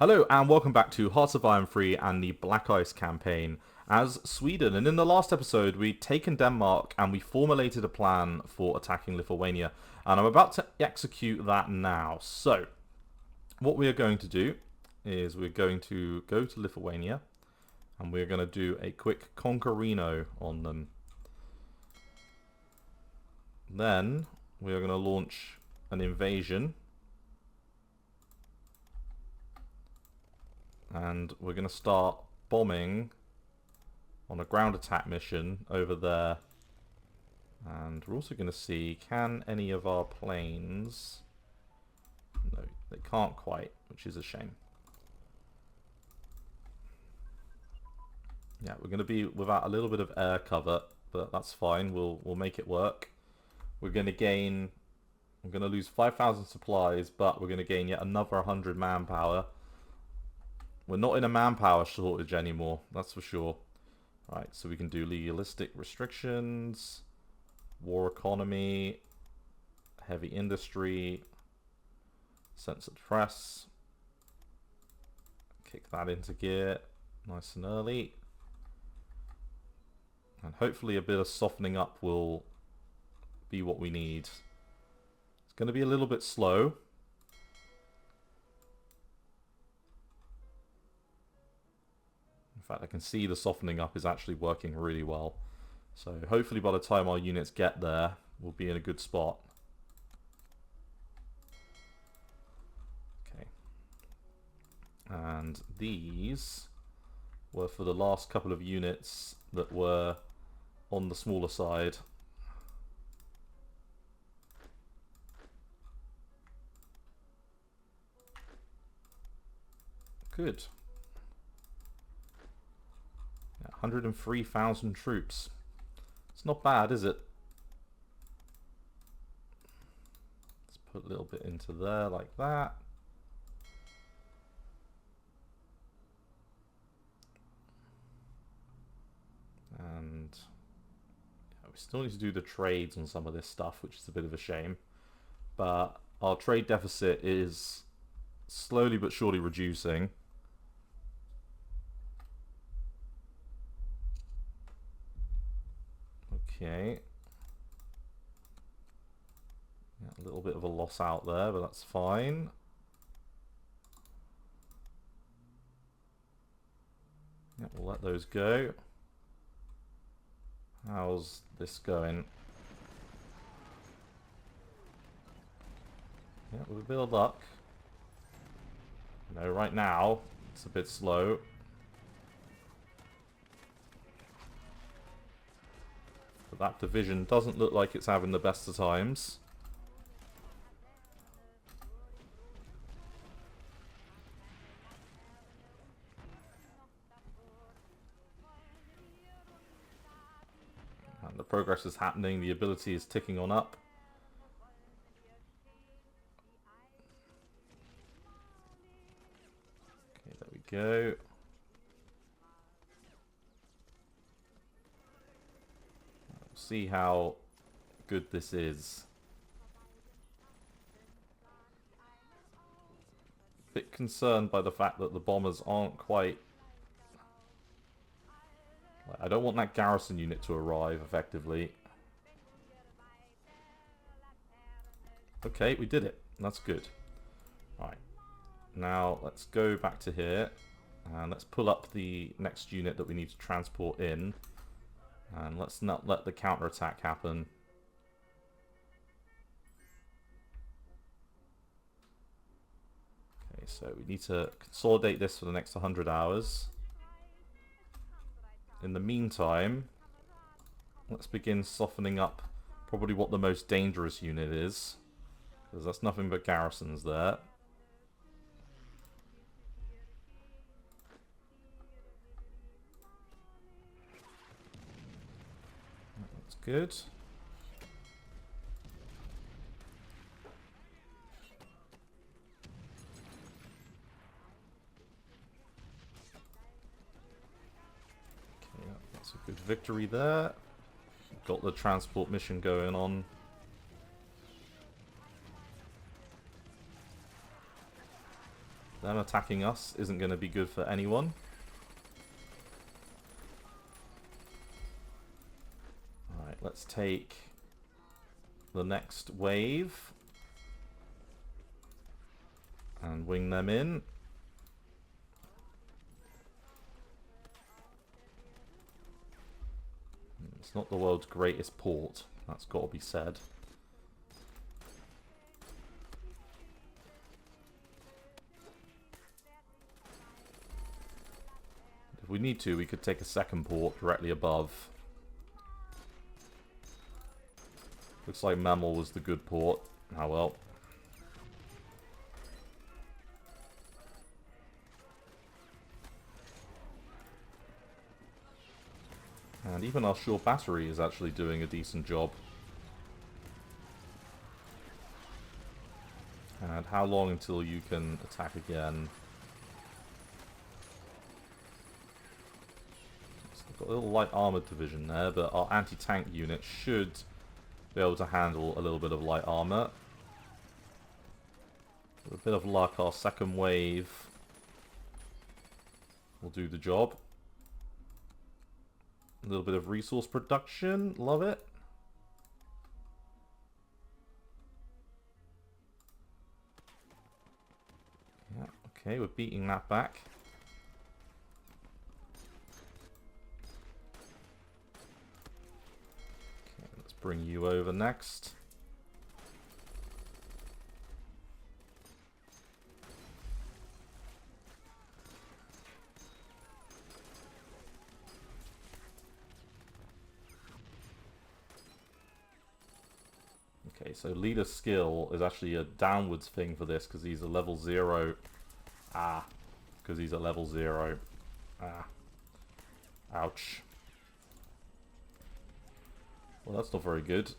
Hello and welcome back to Hearts of Iron 3 and the Black Ice campaign as Sweden. And in the last episode, we'd taken Denmark and we formulated a plan for attacking Lithuania. And I'm about to execute that now. So, what we are going to do is we're going to go to Lithuania and we're going to do a quick conquerino on them. Then, we are going to launch an invasion. And we're going to start bombing on a ground attack mission over there. And we're also going to see, can any of our planes... No, they can't quite, which is a shame. Yeah, we're going to be without a little bit of air cover, but that's fine. We'll make it work. We're going to gain... I'm going to lose 5,000 supplies, but we're going to gain yet another 100 manpower. We're not in a manpower shortage anymore, that's for sure. Right, so we can do legalistic restrictions, war economy, heavy industry, censored press. Kick that into gear nice and early. And hopefully a bit of softening up will be what we need. It's going to be a little bit slow. In fact, I can see the softening up is actually working really well. So hopefully by the time our units get there, we'll be in a good spot. Okay. And these were for the last couple of units that were on the smaller side. Good. 103,000 troops. It's not bad, is it? Let's put a little bit into there like that. And yeah, we still need to do the trades on some of this stuff, which is a bit of a shame. But our trade deficit is slowly but surely reducing. Okay. Yeah, a little bit of a loss out there, but that's fine. Yeah, we'll let those go. How's this going? Yeah, with a bit of luck. You know, right now, it's a bit slow. But that division doesn't look like it's having the best of times. And the progress is happening, the ability is ticking on up. Okay, there we go. See how good this is. Bit concerned by the fact that the bombers aren't quite... I don't want that garrison unit to arrive effectively. Okay, we did it. That's good. Right. Now let's go back to here and let's pull up the next unit that we need to transport in. And let's not let the counterattack happen. Okay, so we need to consolidate this for the next 100 hours. In the meantime, let's begin softening up probably what the most dangerous unit is. Because that's nothing but garrisons there. Good. Okay, that's a good victory there. Got the transport mission going on. them attacking us isn't going to be good for anyone. Alright, let's take the next wave and wing them in. It's not the world's greatest port, that's got to be said. If we need to, we could take a second port directly above. Looks like Mammal was the good port. Oh well. And even our shore battery is actually doing a decent job. And how long until you can attack again? So we've got a little light armored division there, but our anti-tank unit should be able to handle a little bit of light armor. With a bit of luck, our second wave will do the job. A little bit of resource production, love it. Yeah, okay, we're beating that back. Okay, let's bring you over next. Okay, so leader skill is actually a downwards thing for this because he's a level 0. Ah, because he's at level 0. Ah. Ouch. Well, that's not very good.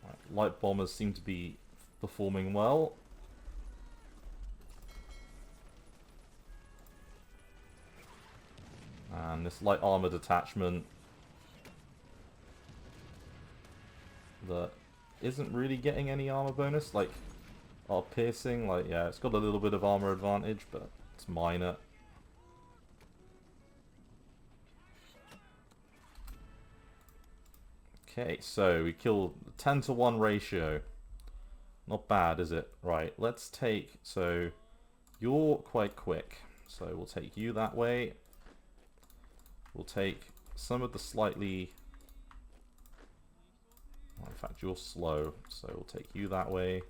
Right, light bombers seem to be performing well. And this light armor detachment that isn't really getting any armor bonus, like our piercing, like yeah, it's got a little bit of armor advantage, but it's minor. Okay, so we killed 10-to-1 ratio. Not bad, is it? Right, let's take, so you're quite quick, so we'll take you that way. We'll take some of the slightly, well, in fact you're slow, so we'll take you that way.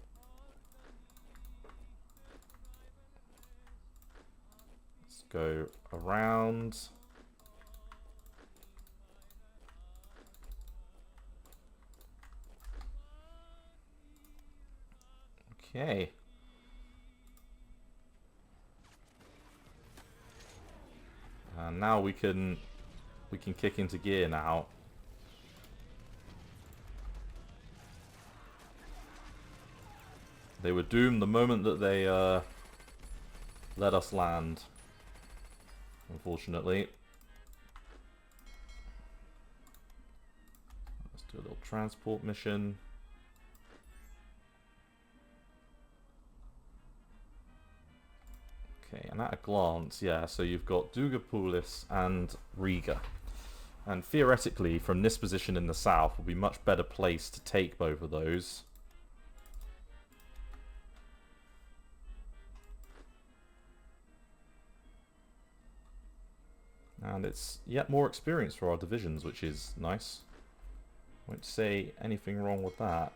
Let's go around. Okay. And now we can kick into gear now. They were doomed the moment that they let us land, unfortunately. Let's do a little transport mission. Okay, and at a glance, yeah, so you've got Dugapulis and Riga. And theoretically, from this position in the south, will be much better placed to take both of those. And it's yet more experience for our divisions, which is nice. Won't say anything wrong with that.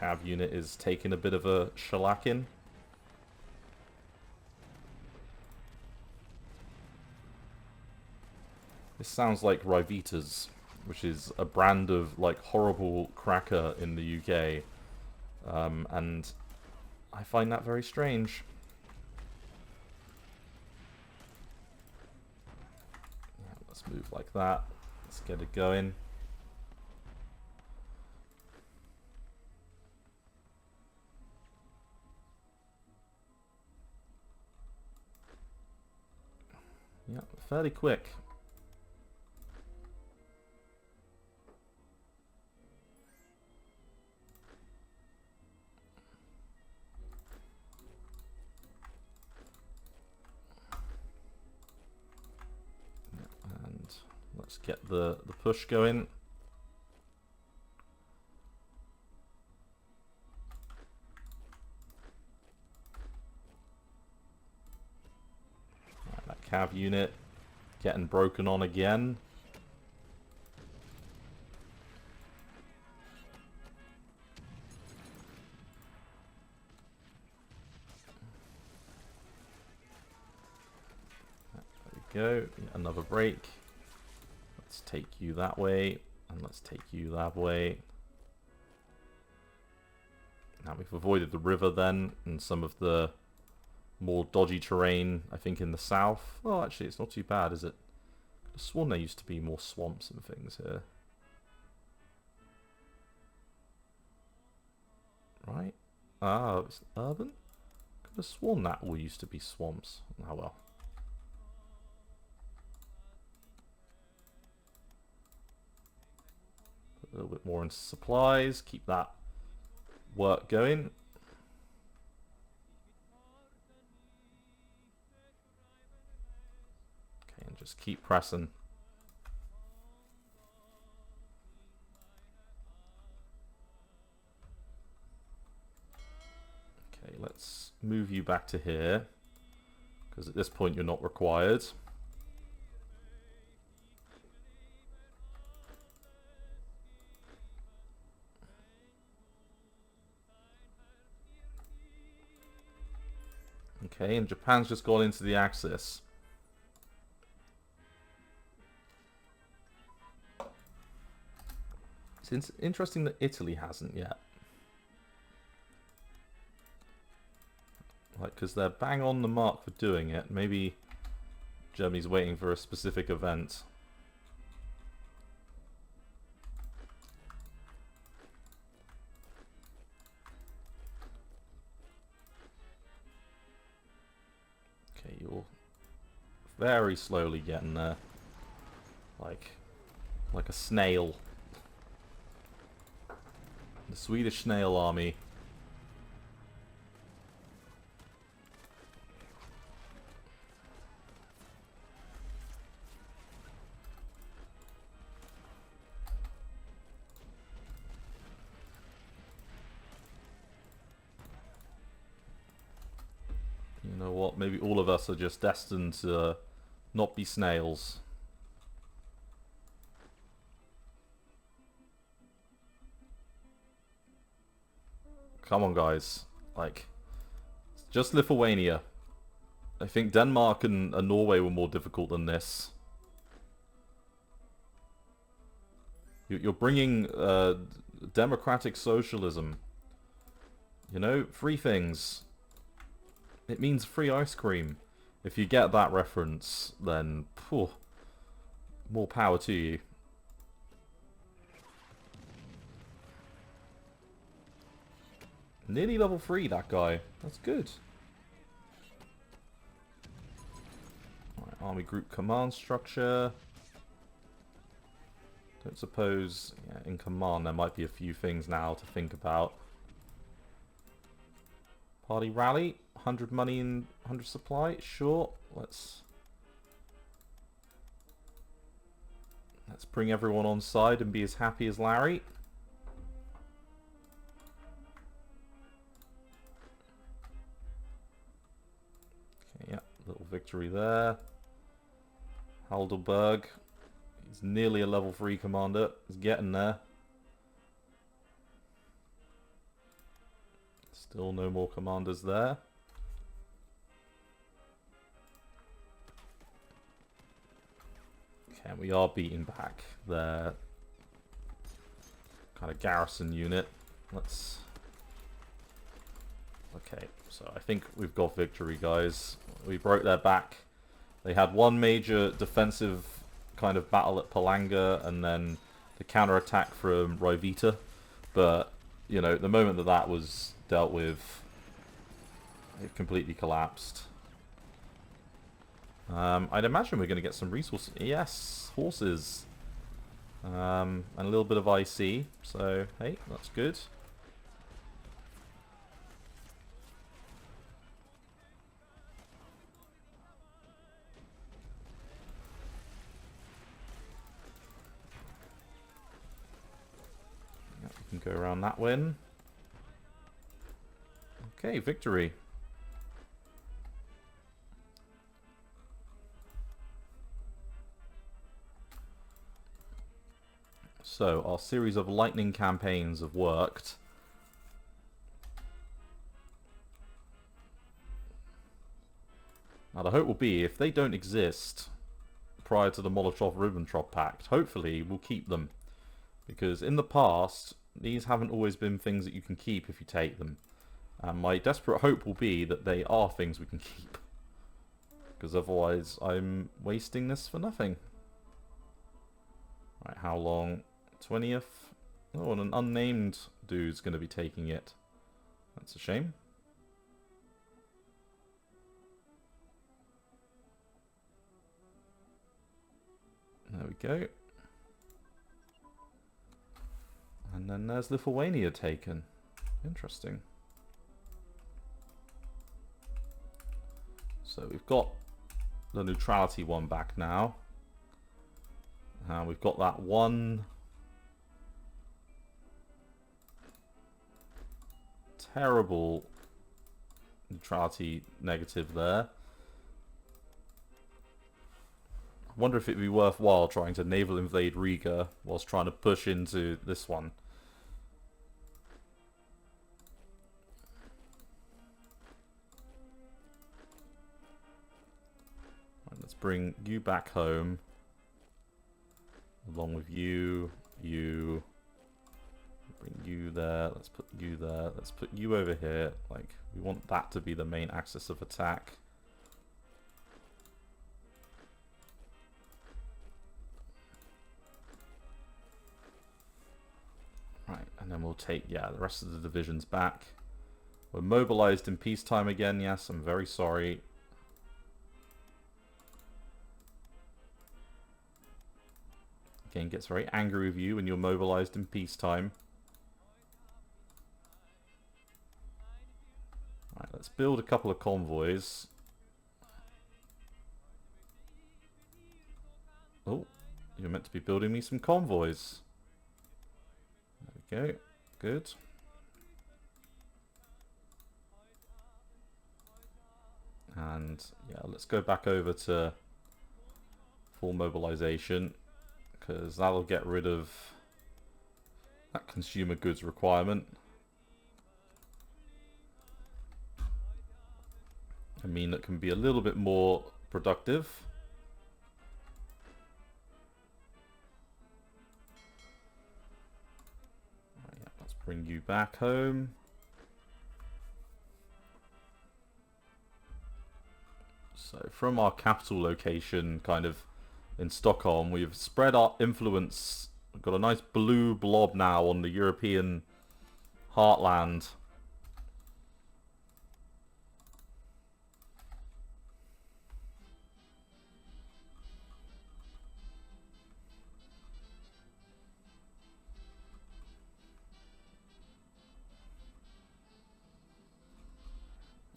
Cav unit is taking a bit of a shellacking. This sounds like Ryvitas, which is a brand of like horrible cracker in the UK, and I find that very strange. Yeah, let's move like that. Let's get it going. Yeah, fairly quick. Yeah, and let's get the push going. Right, that cav unit getting broken on again. Go, another break. Let's take you that way, and let's take you that way. Now we've avoided the river then, and some of the more dodgy terrain, I think, in the south. Oh, actually, it's not too bad, is it? I could have sworn there used to be more swamps and things here. Right? Ah, it's urban? Could have sworn that all used to be swamps. Oh well. A little bit more into supplies, keep that work going. Okay, and just keep pressing. Okay, let's move you back to here, because at this point you're not required. Okay, and Japan's just gone into the Axis. It's interesting that Italy hasn't yet. Like, because they're bang on the mark for doing it. Maybe Germany's waiting for a specific event. Okay, you're very slowly getting there. Like a snail. The Swedish snail army. You know what? Maybe all of us are just destined to not be snails. Come on, guys. Like, just Lithuania. I think Denmark and Norway were more difficult than this. You're bringing democratic socialism. You know, free things. It means free ice cream. If you get that reference, then phew, more power to you. Nearly level 3, that guy. That's good. Right, army group command structure. Don't suppose, yeah, in command there might be a few things now to think about. Party rally, 100 money and 100 supply. Sure, let's bring everyone on side and be as happy as Larry. Okay, yeah, little victory there. Heidelberg. He's nearly a level 3 commander. He's getting there. Still no more commanders there. Okay, we are beating back their kind of garrison unit. Let's... Okay, so I think we've got victory, guys. We broke their back. They had one major defensive kind of battle at Palanga, and then the counterattack from Rivita. But, you know, the moment that that was dealt with, it completely collapsed. I'd imagine we're going to get some resources. Yes, horses. And a little bit of IC. So, hey, that's good. Yep, we can go around that win. Okay, victory. So, our series of lightning campaigns have worked. Now, the hope will be, if they don't exist prior to the Molotov-Ribbentrop Pact, hopefully we'll keep them. Because in the past, these haven't always been things that you can keep if you take them. And my desperate hope will be that they are things we can keep. Because otherwise, I'm wasting this for nothing. Right, how long? 20th? Oh, and an unnamed dude's going to be taking it. That's a shame. There we go. And then there's Lithuania taken. Interesting. So we've got the neutrality one back now. We've got that one terrible neutrality negative there. I wonder if it'd be worthwhile trying to naval invade Riga whilst trying to push into this one. Right, let's bring you back home. Along with you, you. Bring you there. Let's put you there. Let's put you over here. Like, we want that to be the main axis of attack. Right, and then we'll take, yeah, the rest of the divisions back. We're mobilized in peacetime again, yes, I'm very sorry. Again, gets very angry with you when you're mobilized in peacetime. Right, let's build a couple of convoys. Oh, you're meant to be building me some convoys. There we go, good. And yeah, let's go back over to full mobilization, because that'll get rid of that consumer goods requirement. I mean, it can be a little bit more productive. Right, yeah, let's bring you back home. So from our capital location, kind of in Stockholm, we've spread our influence. We've got a nice blue blob now on the European heartland.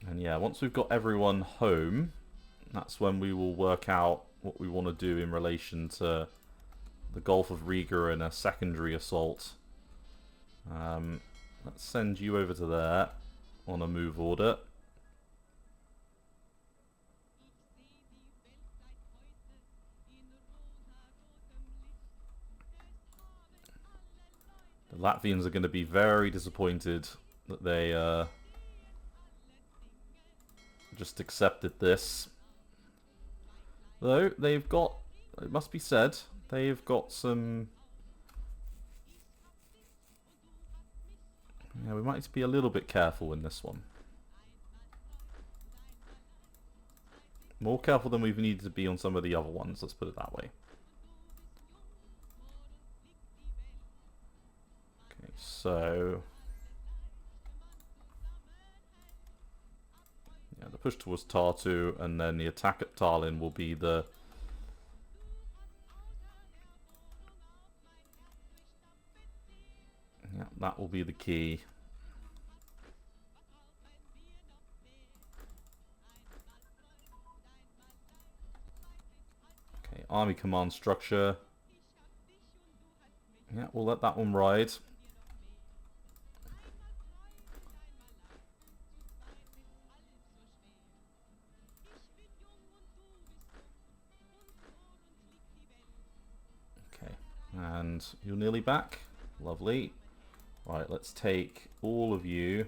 And yeah, once we've got everyone home, that's when we will work out what we want to do in relation to the Gulf of Riga and a secondary assault. Let's send you over to there on a move order. The Latvians are going to be very disappointed that they just accepted this. Though, they've got, it must be said, they've got some... Yeah, we might need to be a little bit careful in this one. More careful than we've needed to be on some of the other ones, let's put it that way. Okay, so... Yeah, the push towards Tartu, and then the attack at Tallinn will be the... Yeah, that will be the key. Okay, army command structure. Yeah, we'll let that one ride. Okay, and you're nearly back. Lovely. Right, let's take all of you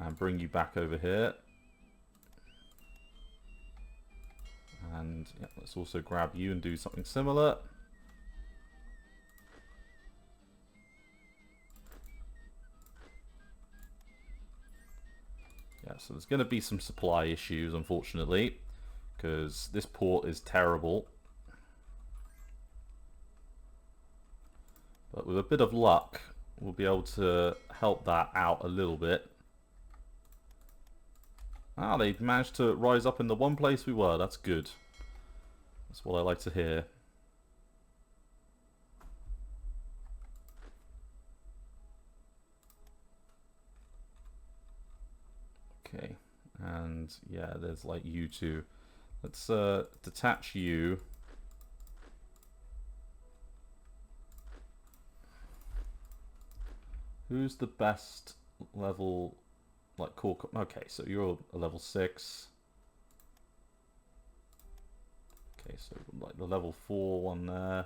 and bring you back over here. And yeah, let's also grab you and do something similar. Yeah, so there's going to be some supply issues, unfortunately, because this port is terrible. But with a bit of luck, we'll be able to help that out a little bit. Ah, they managed to rise up in the one place we were. That's good. That's what I like to hear. Okay, and yeah, there's like you two. Let's detach you. Who's the best level, like core? Okay, so you're a level 6. Okay, so like the level 4 one there.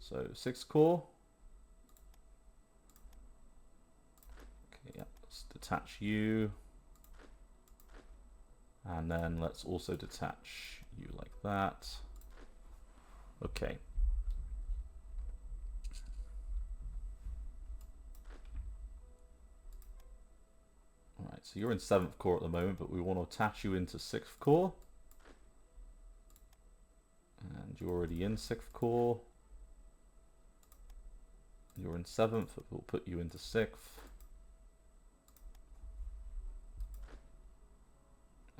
So 6 core. Okay, yeah, let's detach you. And then let's also detach you like that. Okay. Alright, so you're in 7th core at the moment, but we want to attach you into 6th core. And you're already in 6th core. You're in 7th, but we'll put you into 6th.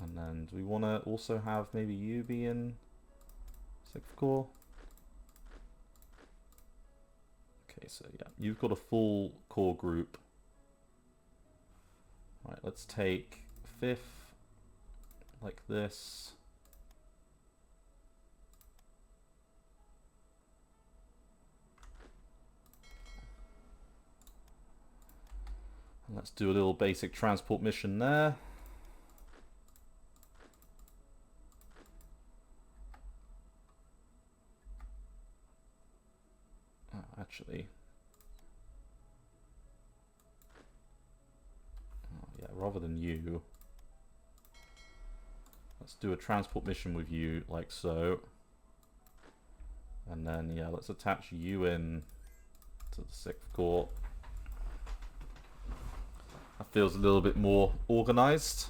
And then do we want to also have maybe you be in 6th core? Okay, so yeah, you've got a full core group. Right, let's take 5th like this. And let's do a little basic transport mission there. Oh, actually, yeah, rather than you, let's do a transport mission with you like so. And then yeah, let's attach you in to the 6th core. That feels a little bit more organized.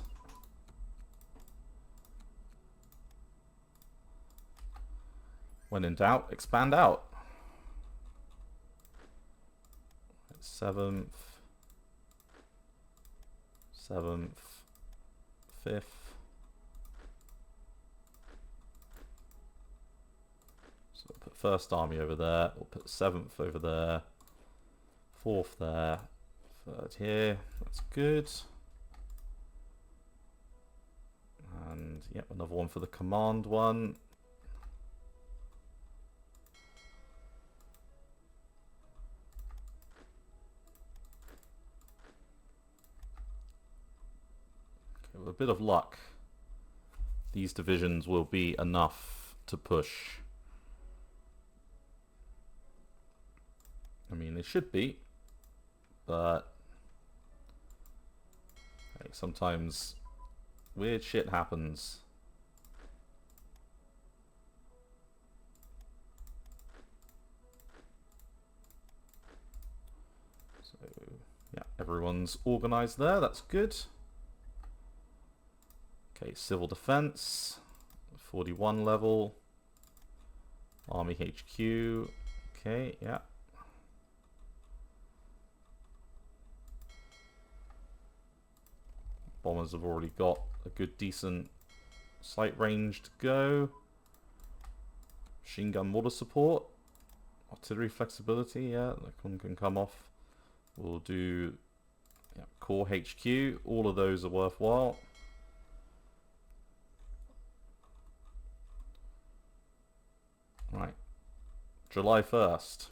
When in doubt, expand out. 7th, 7th, 5th. So we'll put 1st Army over there. We'll put 7th over there. 4th there. 3rd here. That's good. And yep, another one for the command one. Okay, with a bit of luck, these divisions will be enough to push. I mean, they should be, but hey, sometimes weird shit happens. So yeah, everyone's organized there. That's good. Okay, civil defense, 41 level. Army HQ. Okay, yeah. bombers have already got a good, decent sight range to go. Machine gun mortar support. Artillery flexibility, yeah, that one can come off. We'll do core HQ. All of those are worthwhile. Right. July 1st.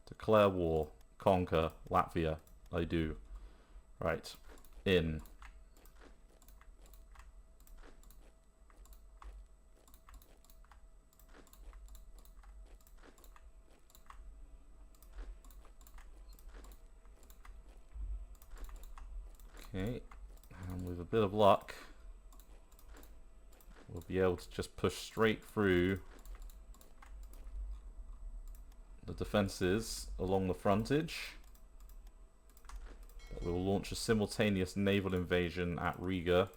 Declare war. Conquer Latvia. I do. Right. In. Okay. And with a bit of luck, we'll be able to just push straight through the defenses along the frontage. But we'll launch a simultaneous naval invasion at Riga.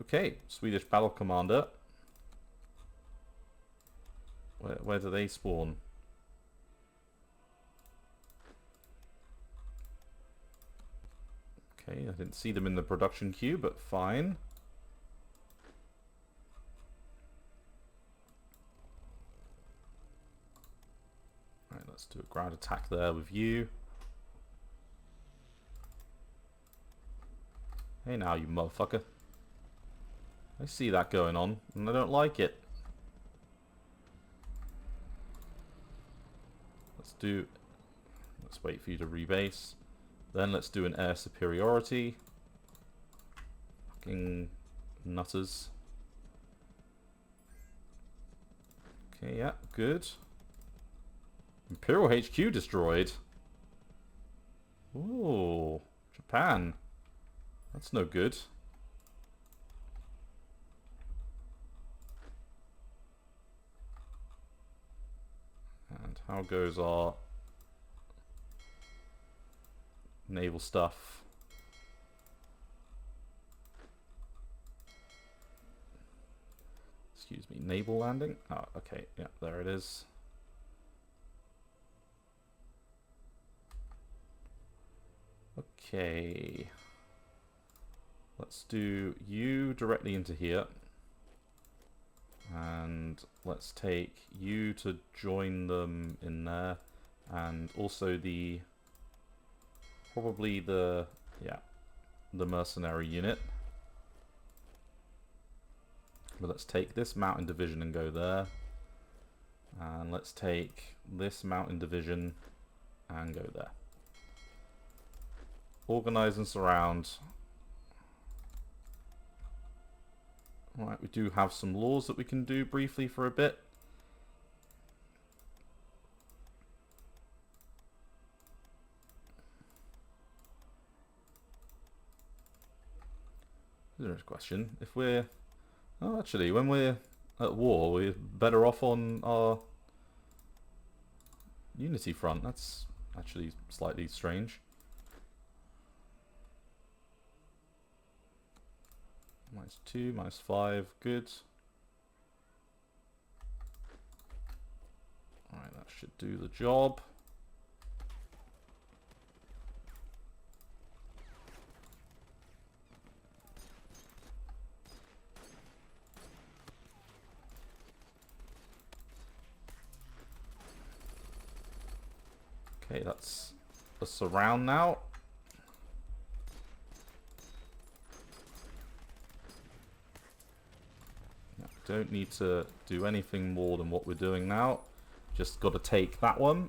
Okay, Swedish battle commander. Where do they spawn? Okay, I didn't see them in the production queue, but fine. Alright, let's do a ground attack there with you. Hey now, you motherfucker. I see that going on, and I don't like it. Let's wait for you to rebase. Then let's do an air superiority. Fucking nutters. Okay, yeah, good. Imperial HQ destroyed. Ooh, Japan. That's no good. And how goes our naval stuff? Excuse me, naval landing? Oh, okay, yeah, there it is. Okay. Let's do you directly into here. And let's take you to join them in there. And also probably the mercenary unit. But let's take this mountain division and go there. And let's take this mountain division and go there. Organize and surround. Alright, we do have some laws that we can do briefly for a bit. There's a question. If we're... Oh, actually, when we're at war, we're better off on our unity front. That's actually slightly strange. -2, -5, good. Alright, that should do the job. Okay, that's a surround now. Don't need to do anything more than what we're doing now. Just got to take that one.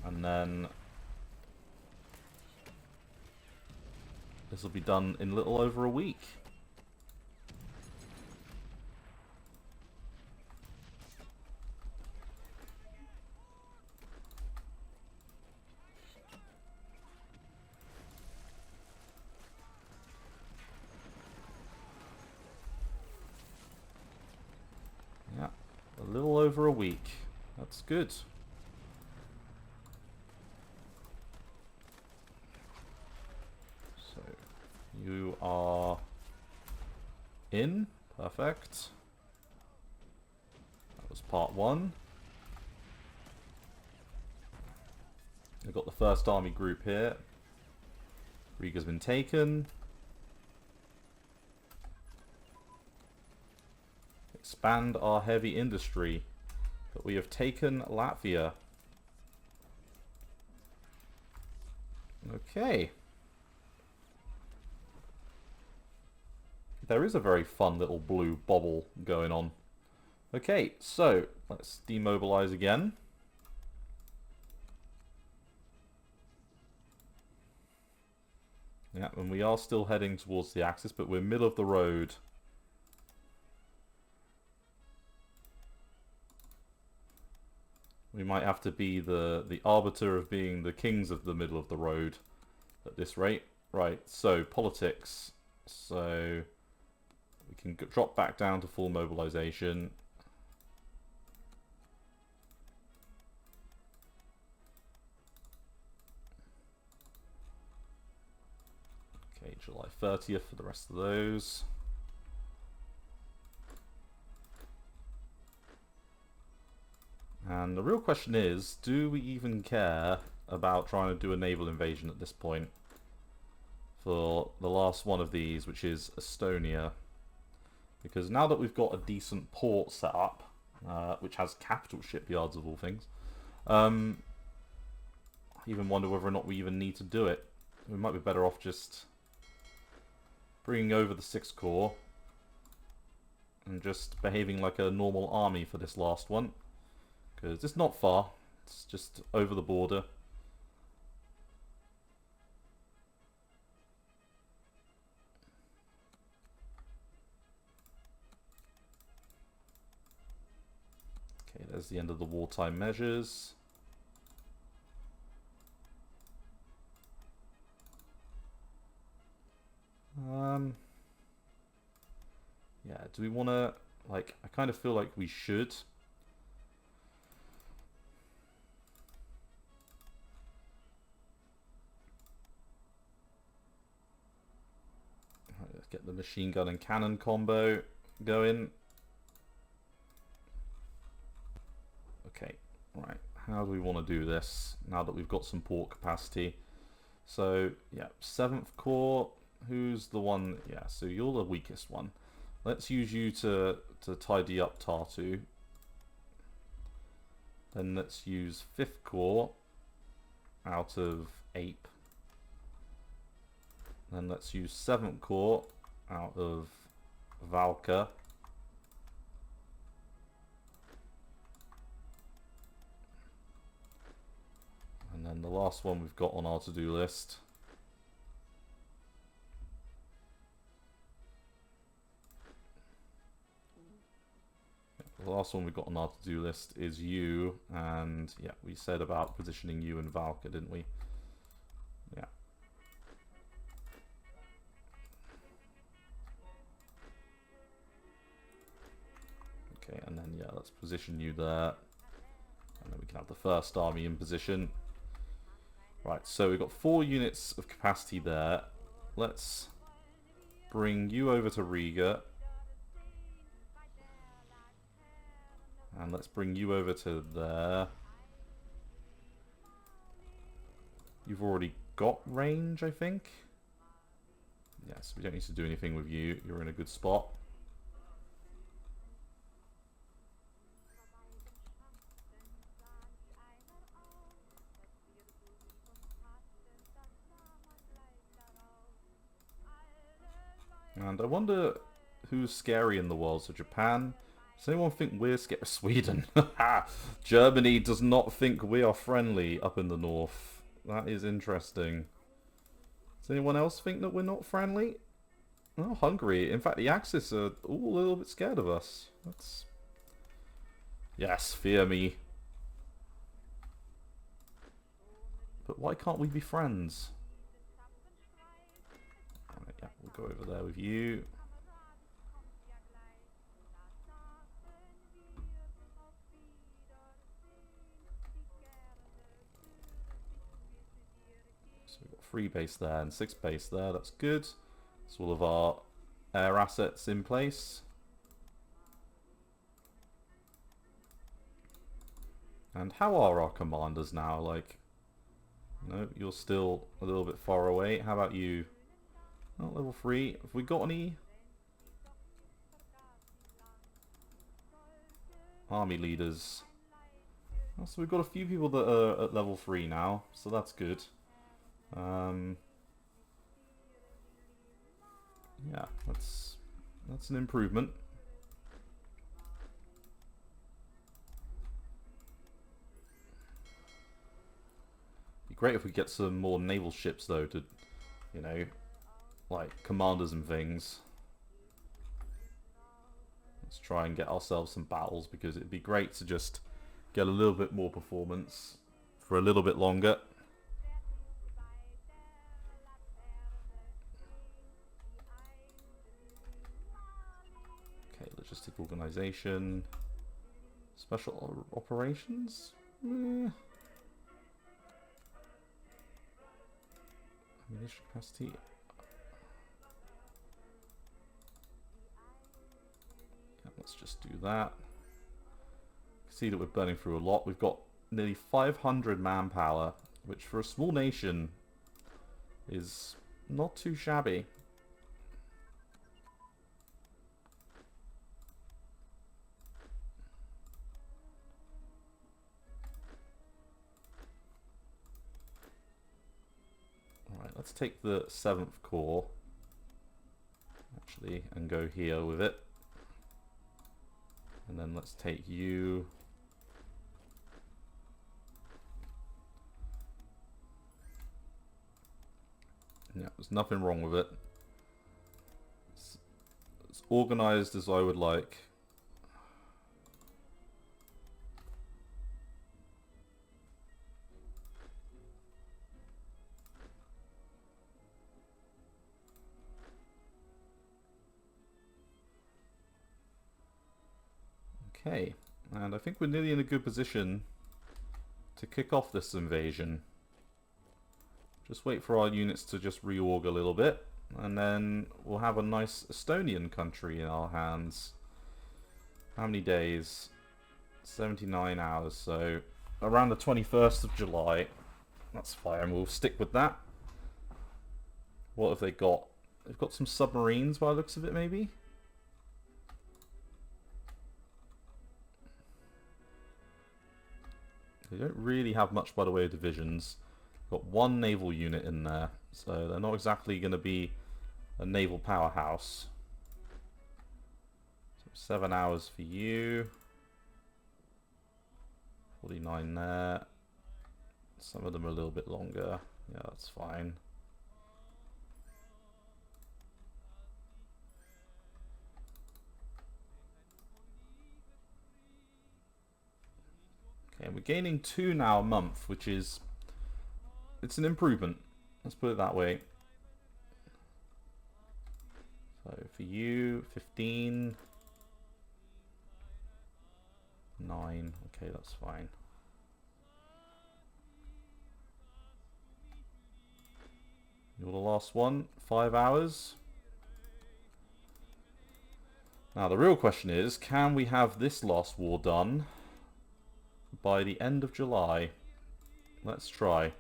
And then this will be done in a little over a week. A little over a week. That's good. You are in. Perfect. That was part 1. We've got the first army group here. Riga's been taken. Expand our heavy industry. But we have taken Latvia. Okay. There is a very fun little blue bobble going on. Okay, so let's demobilize again. Yeah, and we are still heading towards the Axis, but we're middle of the road. We might have to be the arbiter of being the kings of the middle of the road at this rate. Right, so politics. So we can drop back down to full mobilization. Okay, July 30th for the rest of those. And the real question is, do we even care about trying to do a naval invasion at this point? For the last one of these, which is Estonia. Because now that we've got a decent port set up, which has capital shipyards of all things, I even wonder whether or not we even need to do it. We might be better off just bringing over the 6th Corps and just behaving like a normal army for this last one. Because it's not far, it's just over the border. Okay, there's the end of the wartime measures. Yeah, do we want to, like, I kind of feel like we should. Right, let's get the machine gun and cannon combo going. Okay, right, how do we want to do this now that we've got some port capacity? So, yeah, 7th Corps, who's the one? Yeah, so you're the weakest one. Let's use you to tidy up Tartu. Then let's use 5th Corps out of Ape. Then let's use 7th Corps out of Valka. And then the last one we've got on our to-do list . The last one we've got on our to-do list is you, and yeah, we said about positioning you in Valka, didn't we? Yeah. Okay, and then yeah, let's position you there. And then we can have the first army in position. Right, so we've got 4 units of capacity there. Let's bring you over to Riga. And let's bring you over to there. You've already got range, I think. Yes, we don't need to do anything with you. You're in a good spot. And I wonder who's scary in the world. So Japan. Does anyone think we're scared? Sweden. Germany does not think we are friendly up in the north. That is interesting. Does anyone else think that we're not friendly? Oh, Hungary. In fact, the Axis are all a little bit scared of us. That's... Yes, fear me. But why can't we be friends? Alright, yeah, we'll go over there with you. So we've got 3 base there and 6 base there. That's good. So all of our air assets in place. And how are our commanders now? Like, no, you're still a little bit far away. How about you? Oh, level 3. Have we got any army leaders? Oh, so we've got a few people that are at level 3 now, so that's good. Yeah, that's an improvement. Be great if we get some more naval ships though to, you know, like commanders and things. Let's try and get ourselves some battles because it'd be great to just get a little bit more performance for a little bit longer. Okay, logistic organization. Special operations? Ammunition capacity. Yeah, let's just do that. See that we're burning through a lot. We've got nearly 500 manpower, which for a small nation is not too shabby. Alright, let's take the 7th Corps actually and go here with it. And then let's take you. Yeah, there's nothing wrong with it. It's organized as I would like. Okay, and I think we're nearly in a good position to kick off this invasion. Just wait for our units to just reorg a little bit, and then we'll have a nice Estonian country in our hands. How many days? 79 hours, so around the 21st of July. That's fine, we'll stick with that. What have they got? They've got some submarines by the looks of it, maybe? They don't really have much by the way of divisions. Got one naval unit in there, so they're not exactly going to be a naval powerhouse. So 7 hours for you. 49 there. Some of them are a little bit longer. Yeah, that's fine. Okay, we're gaining 2 now a month, which is... it's an improvement. Let's put it that way. So for you, 15. 9. Okay, that's fine. You're the last one. 5 hours. Now the real question is, can we have this last war done by the end of July? Let's try.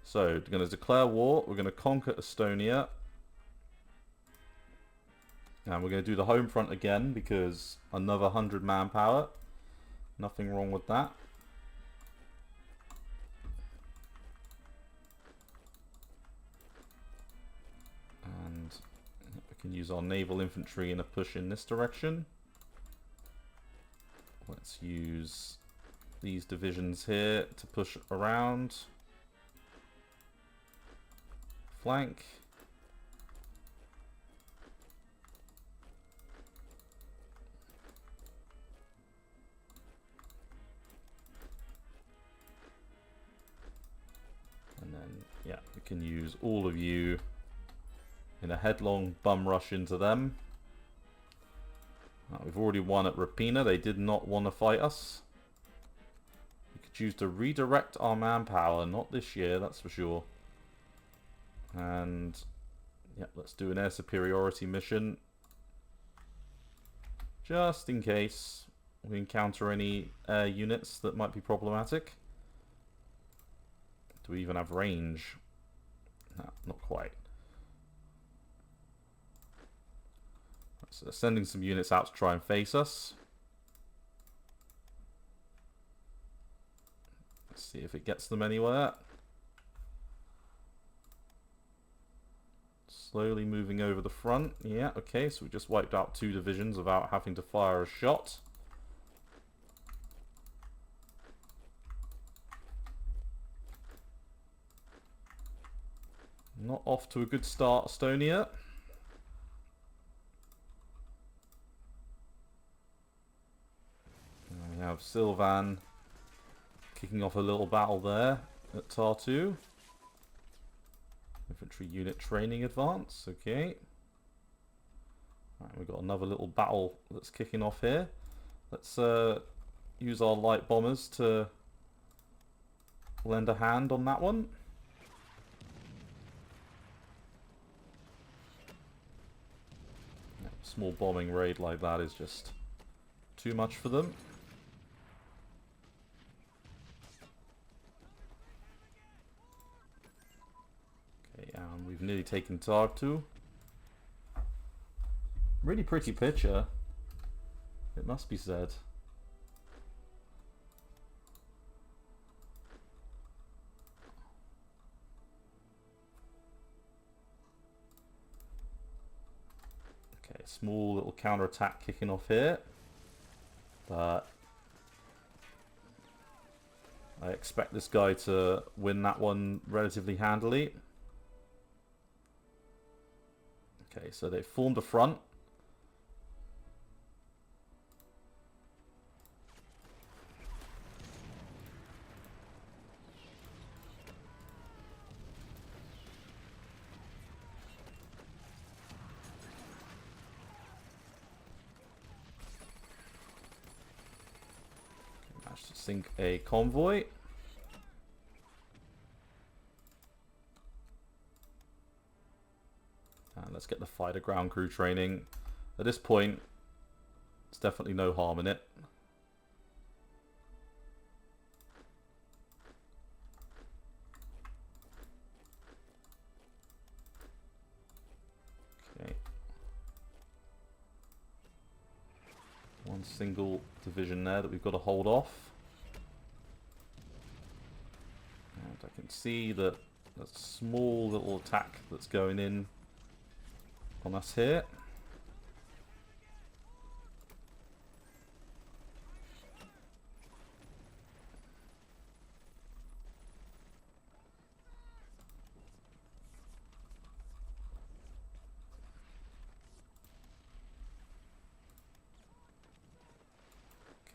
So, we're going to declare war. We're going to conquer Estonia. And we're going to do the home front again because another 100 manpower. Nothing wrong with that. And we can use our naval infantry in a push in this direction. Let's use these divisions here to push around. Flank. And then, yeah, we can use all of you in a headlong bum rush into them. We've already won at Rapina. They did not want to fight us. We could choose to redirect our manpower. Not this year, that's for sure. And Yep, let's do an air superiority mission. Just in case we encounter any air units that might be problematic. Do we even have range? No, not quite. So sending some units out to try and face us. Let's see if it gets them anywhere. Slowly moving over the front. Yeah, okay, so we just wiped out 2 divisions without having to fire a shot. Not off to a good start, Estonia. And we have Sylvan kicking off a little battle there at Tartu. Infantry unit training advance, okay. Right, we've got another little battle that's kicking off here. Let's use our light bombers to lend a hand on that one. Small bombing raid like that is just too much for them. Okay, and we've nearly taken Tartu. Really pretty picture, it must be said. Okay, small little counter-attack kicking off here. But I expect this guy to win that one relatively handily. Okay, so they formed a front. Managed to sink a convoy. And let's get the fighter ground crew training. At this point, there's definitely no harm in it. Okay. One single division there that we've got to hold off. And I can see that a small little attack that's going in on us here.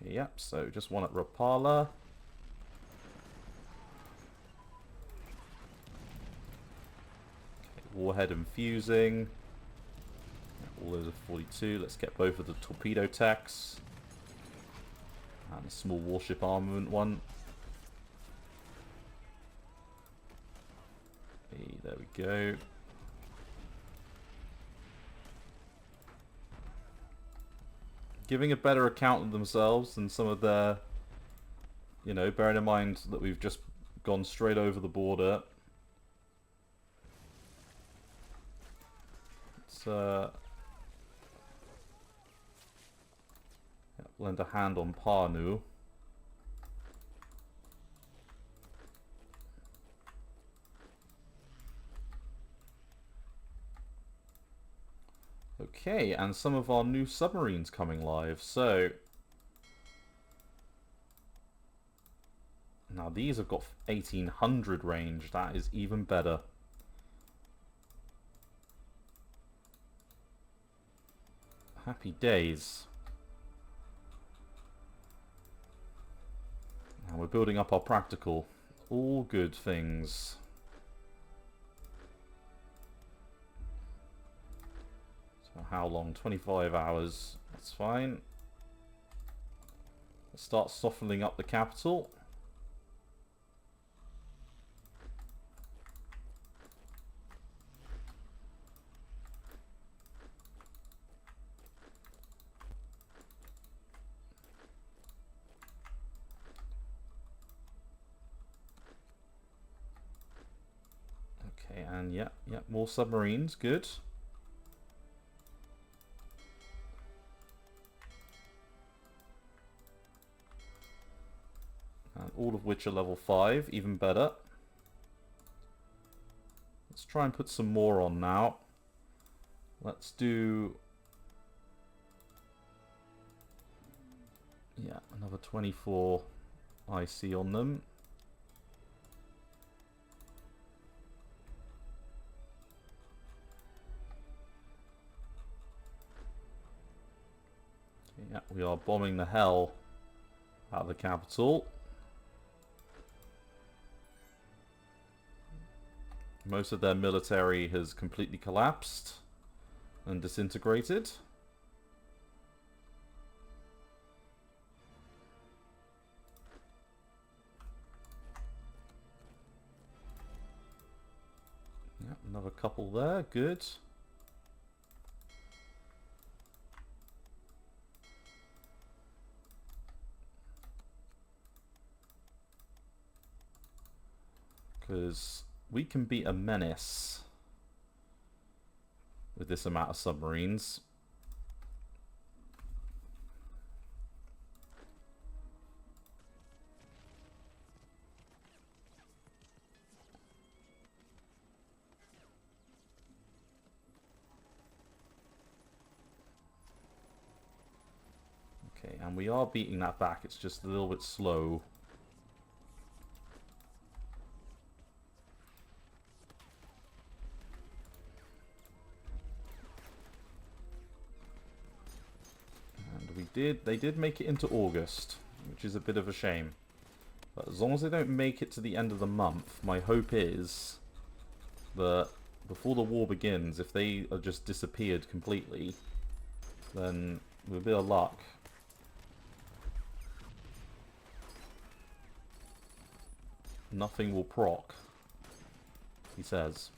Okay, yep, so just one at Rapala. Okay, warhead infusing. All those are 42. Let's get both of the torpedo techs. And a small warship armament one. Hey, there we go. Giving a better account of themselves than some of their, you know, bearing in mind that we've just gone straight over the border. It's lend a hand on Parnu. Okay, and some of our new submarines coming live. So now these have got 1800 range. That is even better. Happy days. And we're building up our practical. All good things. So how long? 25 hours. That's fine. Let's start softening up the capital. And yeah, more submarines. Good. And all of which are level 5, even better. Let's try and put some more on now. Let's do... yeah, another 24 IC on them. Yeah, we are bombing the hell out of the capital. Most of their military has completely collapsed and disintegrated. Yeah, another couple there, good. Because we can be a menace with this amount of submarines. Okay, and we are beating that back. It's just a little bit slow. They did make it into August, which is a bit of a shame. But as long as they don't make it to the end of the month, my hope is that before the war begins, if they are just disappeared completely, then with a bit of luck, nothing will proc, he says.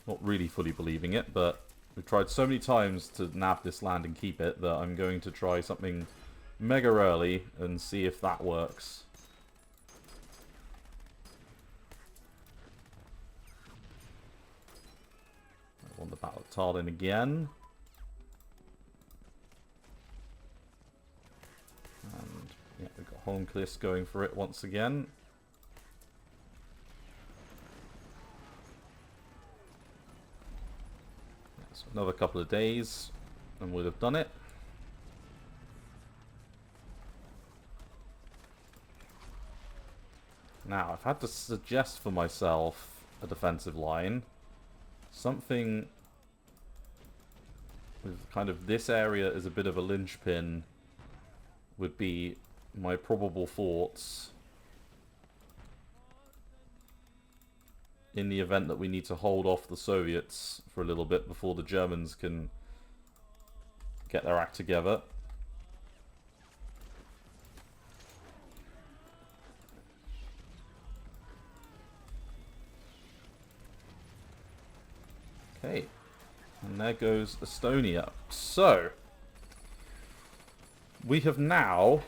Not really fully believing it, but we've tried so many times to nab this land and keep it that I'm going to try something mega early and see if that works. I want the Battle of Tallinn again. And yeah, we've got Holmquist going for it once again. Another couple of days and we'd have done it. Now, I've had to suggest for myself a defensive line. Something with kind of this area as a bit of a linchpin would be my probable forts in the event that we need to hold off the Soviets for a little bit before the Germans can get their act together. Okay, and there goes Estonia. So, we have now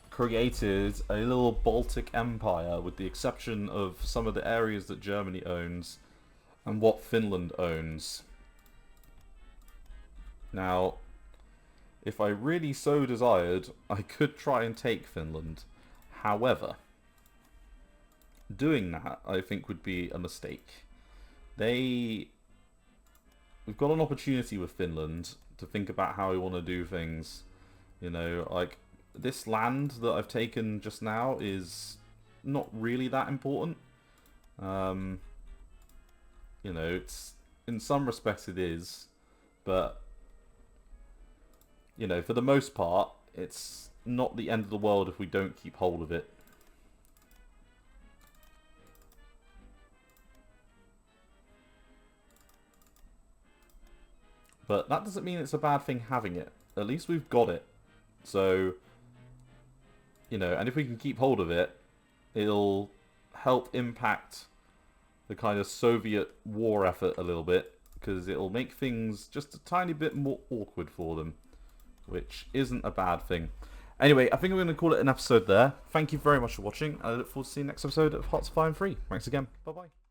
created a little Baltic empire, with the exception of some of the areas that Germany owns and what Finland owns. Now, if I really so desired, I could try and take Finland. However, doing that, I think, would be a mistake. We've got an opportunity with Finland to think about how we want to do things. You know, like, this land that I've taken just now is not really that important. You know, it's, in some respects it is, but, you know, for the most part, it's not the end of the world if we don't keep hold of it. But that doesn't mean it's a bad thing having it. At least we've got it. So, you know, and if we can keep hold of it, it'll help impact the kind of Soviet war effort a little bit, because it'll make things just a tiny bit more awkward for them, which isn't a bad thing. Anyway, I think I'm going to call it an episode there. Thank you very much for watching. I look forward to seeing you next episode of Hearts of Fire and Free. Thanks again. Bye-bye.